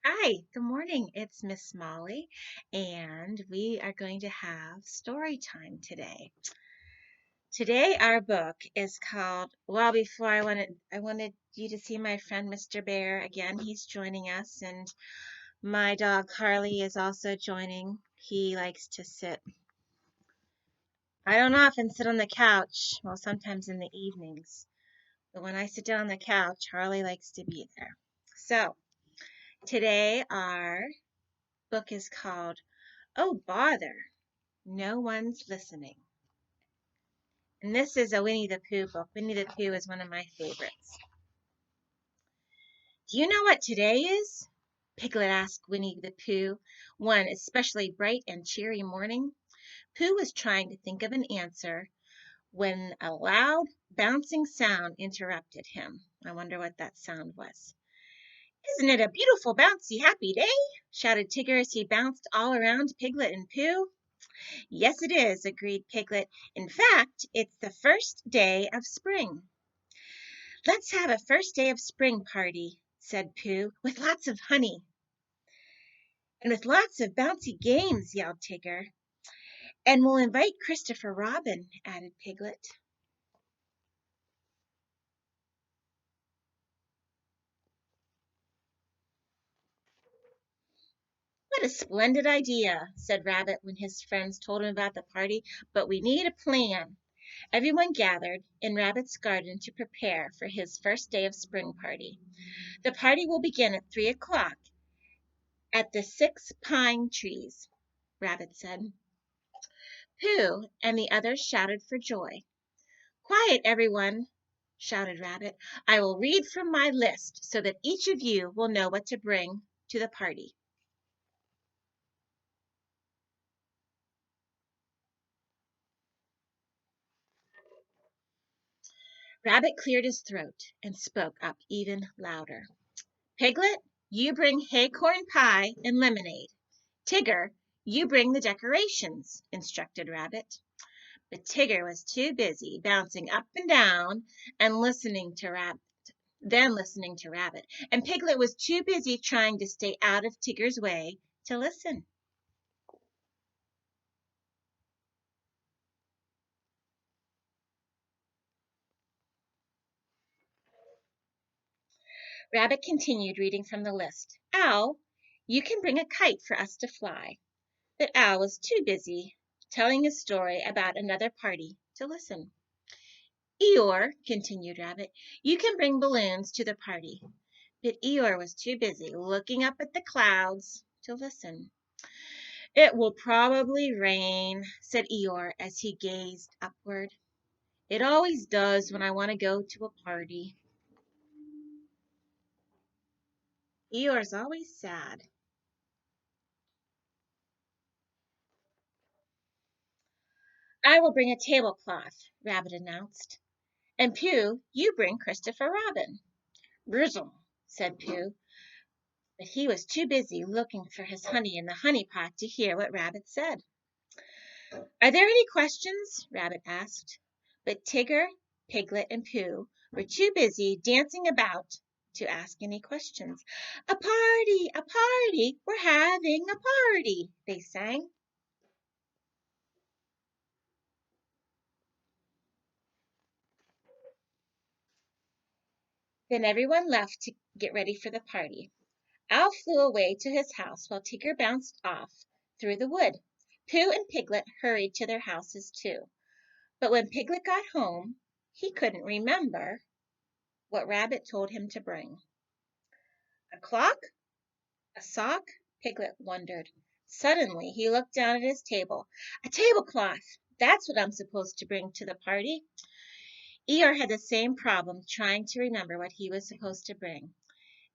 Hi, good morning. It's Miss Molly, and we are going to have story time today. Today, our book is called. Well, before I wanted you to see my friend Mr. Bear again. He's joining us, and my dog Carly is also joining. He likes to sit. I don't often sit on the couch. Well, sometimes in the evenings, but when I sit down on the couch, Harley likes to be there. So today, our book is called Oh Bother, No One's Listening. And this is a Winnie the Pooh book. Winnie the Pooh is one of my favorites. Do you know what today is? Piglet asked Winnie the Pooh one especially bright and cheery morning. Pooh was trying to think of an answer when a loud, bouncing sound interrupted him. I wonder what that sound was. Isn't it a beautiful, bouncy, happy day? Shouted Tigger as he bounced all around Piglet and Pooh. Yes, it is, agreed Piglet. In fact, it's the first day of spring. Let's have a first day of spring party, said Pooh, with lots of honey. And with lots of bouncy games, yelled Tigger. And we'll invite Christopher Robin, added Piglet. What a splendid idea, said Rabbit when his friends told him about the party, but we need a plan. Everyone gathered in Rabbit's garden to prepare for his first day of spring party. The party will begin at 3 o'clock at the 6 pine trees, Rabbit said. Pooh and the others shouted for joy. Quiet, everyone, shouted Rabbit. I will read from my list so that each of you will know what to bring to the party. Rabbit cleared his throat and spoke up even louder. Piglet, you bring acorn pie and lemonade. Tigger, you bring the decorations, instructed Rabbit. But Tigger was too busy bouncing up and down and listening to Rabbit, and Piglet was too busy trying to stay out of Tigger's way to listen. Rabbit continued reading from the list. Owl, you can bring a kite for us to fly. But Owl was too busy telling a story about another party to listen. Eeyore, continued Rabbit, you can bring balloons to the party. But Eeyore was too busy looking up at the clouds to listen. It will probably rain, said Eeyore as he gazed upward. It always does when I want to go to a party. Eeyore's always sad. I will bring a tablecloth, Rabbit announced. And Pooh, you bring Christopher Robin. Grizzle, said Pooh, but he was too busy looking for his honey in the honey pot to hear what Rabbit said. Are there any questions? Rabbit asked. But Tigger, Piglet, and Pooh were too busy dancing about to ask any questions. A party, a party, we're having a party, they sang. Then everyone left to get ready for the party. Owl flew away to his house while Tigger bounced off through the wood. Pooh and Piglet hurried to their houses too. But when Piglet got home, he couldn't remember what Rabbit told him to bring. A clock? A sock? Piglet wondered. Suddenly he looked down at his table. A tablecloth! That's what I'm supposed to bring to the party. Eeyore had the same problem trying to remember what he was supposed to bring.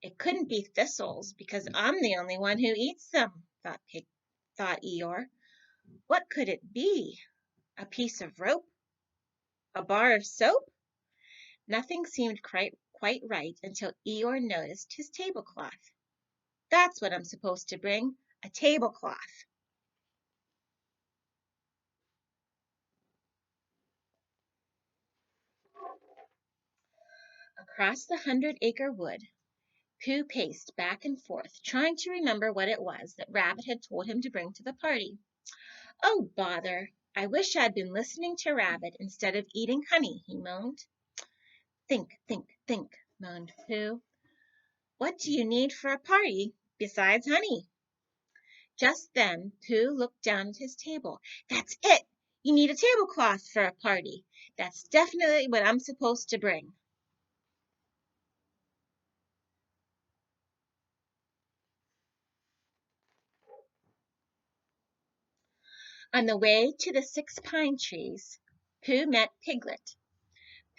It couldn't be thistles because I'm the only one who eats them, thought Eeyore. What could it be? A piece of rope? A bar of soap? Nothing seemed quite right until Eeyore noticed his tablecloth. That's what I'm supposed to bring, a tablecloth. Across the 100-acre wood, Pooh paced back and forth, trying to remember what it was that Rabbit had told him to bring to the party. "Oh, bother! I wish I'd been listening to Rabbit instead of eating honey," he moaned. "Think, think, think," moaned Pooh. "What do you need for a party besides honey?" Just then Pooh looked down at his table. "That's it! You need a tablecloth for a party. That's definitely what I'm supposed to bring." On the way to the 6 pine trees, Pooh met Piglet.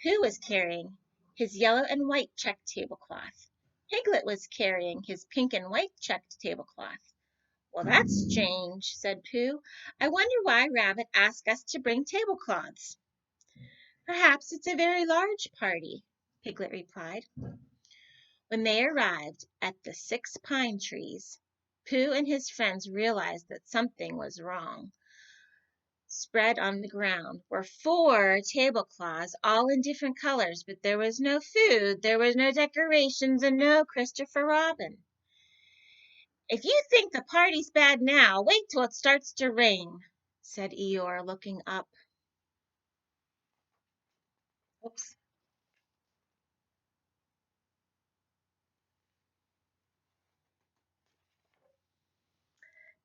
Pooh was carrying his yellow and white checked tablecloth. Piglet was carrying his pink and white checked tablecloth. "Well, that's strange," said Pooh. "I wonder why Rabbit asked us to bring tablecloths." "Perhaps it's a very large party," Piglet replied. When they arrived at the 6 pine trees, Pooh and his friends realized that something was wrong. Spread on the ground were 4 tablecloths, all in different colors, but there was no food, there was no decorations, and no Christopher Robin. "If you think the party's bad now, wait till it starts to rain," said Eeyore, looking up. Oops.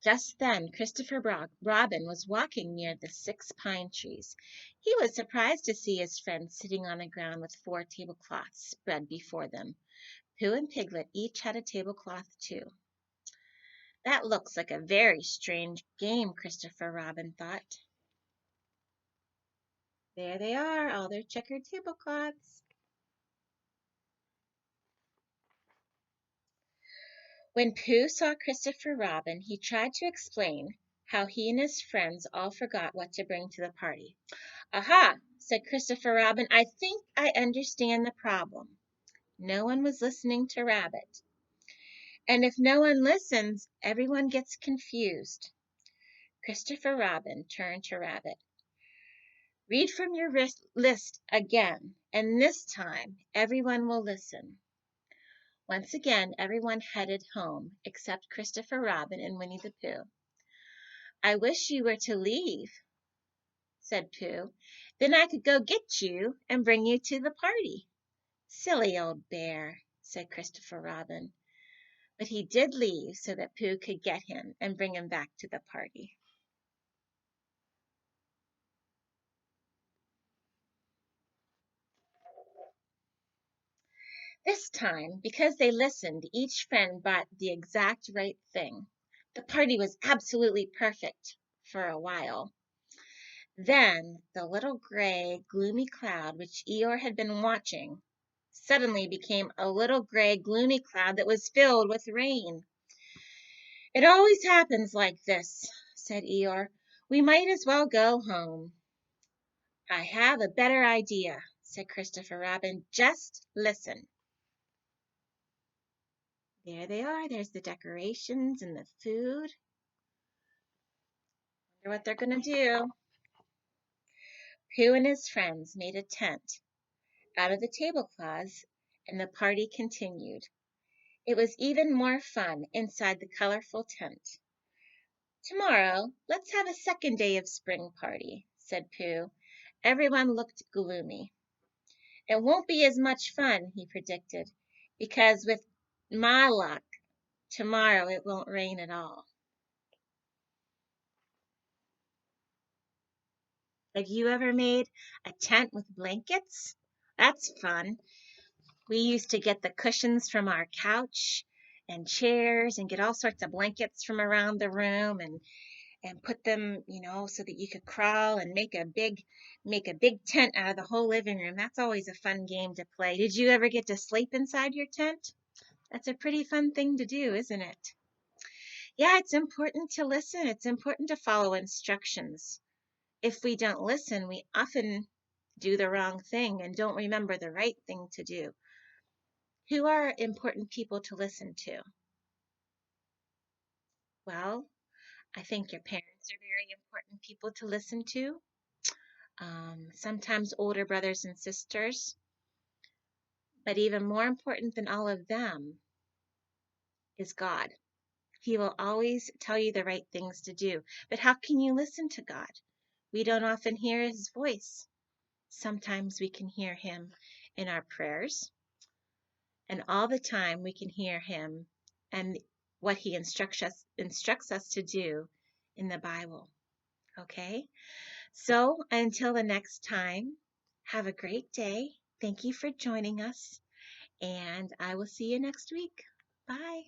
Just then Christopher Robin was walking near the 6 pine trees. He was surprised to see his friends sitting on the ground with 4 tablecloths spread before them. Pooh and Piglet each had a tablecloth too. "That looks like a very strange game," Christopher Robin thought. There they are, all their checkered tablecloths. When Pooh saw Christopher Robin, he tried to explain how he and his friends all forgot what to bring to the party. "Aha!" said Christopher Robin. "I think I understand the problem. No one was listening to Rabbit. And if no one listens, everyone gets confused." Christopher Robin turned to Rabbit. "Read from your list again, and this time everyone will listen." Once again everyone headed home except Christopher Robin and Winnie the Pooh. "I wish you were to leave," said Pooh. "Then I could go get you and bring you to the party." "Silly old bear," said Christopher Robin. But he did leave so that Pooh could get him and bring him back to the party. This time, because they listened, each friend brought the exact right thing. The party was absolutely perfect for a while. Then the little gray, gloomy cloud which Eeyore had been watching suddenly became a little gray, gloomy cloud that was filled with rain. "It always happens like this," said Eeyore. "We might as well go home." "I have a better idea," said Christopher Robin. "Just listen." There they are. There's the decorations and the food. Wonder what they're going to do. Pooh and his friends made a tent out of the tablecloths, and the party continued. It was even more fun inside the colorful tent. "Tomorrow let's have a second day of spring party," said Pooh. Everyone looked gloomy. "It won't be as much fun," he predicted, "because with my luck, tomorrow it won't rain at all." Have you ever made a tent with blankets? That's fun. We used to get the cushions from our couch and chairs and get all sorts of blankets from around the room and put them, so that you could crawl and make a big tent out of the whole living room. That's always a fun game to play. Did you ever get to sleep inside your tent? That's a pretty fun thing to do, isn't it? Yeah, it's important to listen. It's important to follow instructions. If we don't listen, we often do the wrong thing and don't remember the right thing to do. Who are important people to listen to? Well, I think your parents are very important people to listen to. Sometimes older brothers and sisters, but even more important than all of them is God. He will always tell you the right things to do. But how can you listen to God? We don't often hear his voice. Sometimes we can hear him in our prayers, and all the time we can hear him and what he instructs us to do in the Bible. Okay? So until the next time, have a great day. Thank you for joining us, and I will see you next week. Bye.